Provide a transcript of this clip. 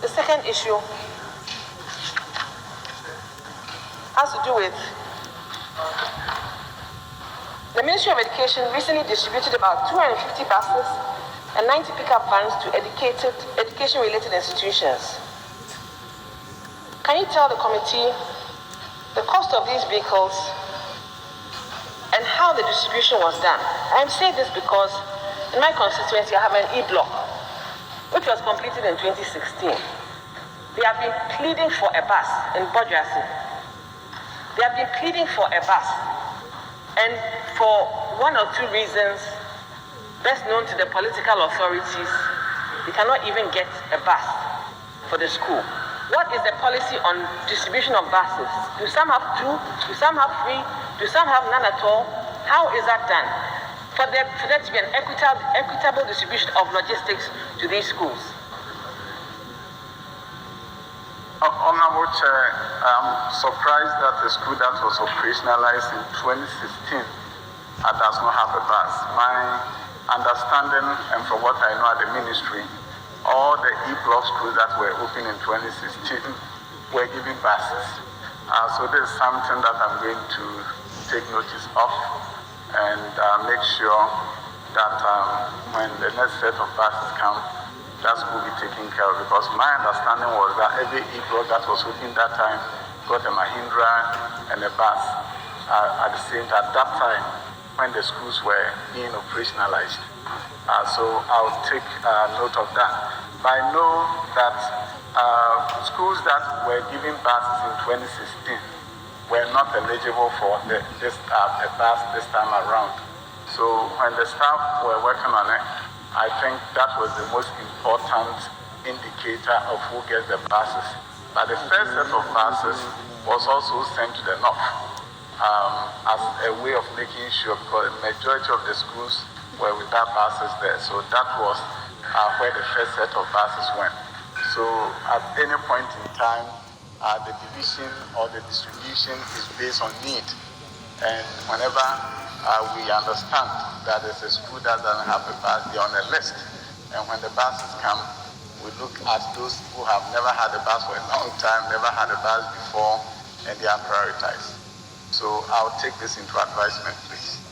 The second issue has to do with the Ministry of Education recently distributed about 250 buses and 90 pickup vans to education-related institutions. Can you tell the committee the cost of these vehicles and how the distribution was done? I'm saying this because in my constituency I have an E-block, which was completed in 2016. They have been pleading for a bus in Bawjiase. They have been pleading for a bus, and for one or two reasons best known to the political authorities, they cannot even get a bus for the school. What is the policy on distribution of buses? Do some have two? Do some have three? Do some have none at all? How is that done? For there to be an equitable distribution of logistics to these schools. Honorable Chair, I'm surprised that the school that was operationalized in 2016 does not have a bus. My understanding, and from what I know at the ministry, all the E-block schools that were open in 2016 were given buses. So this is something that I'm going to take notice of and make sure that when the next set of buses come, that school will be taken care of, because my understanding was that every E-block that was open that time got a Mahindra and a bus at the same time, at that time when the schools were being operationalized. So I'll take note of that. But I know that schools that were given buses in 2016 were not eligible for a bus this time around. So when the staff were working on it, I think that was the most important indicator of who gets the buses. But the first set of buses was also sent to the north as a way of making sure, because the majority of the schools were without buses there. So that was where the first set of buses went. So at any point in time, the division or the distribution is based on need. And whenever we understand that there's a school that doesn't have a bus, they're on a list. And when the buses come, we look at those who have never had a bus for a long time, never had a bus before, and they are prioritized. So I'll take this into advisement, please.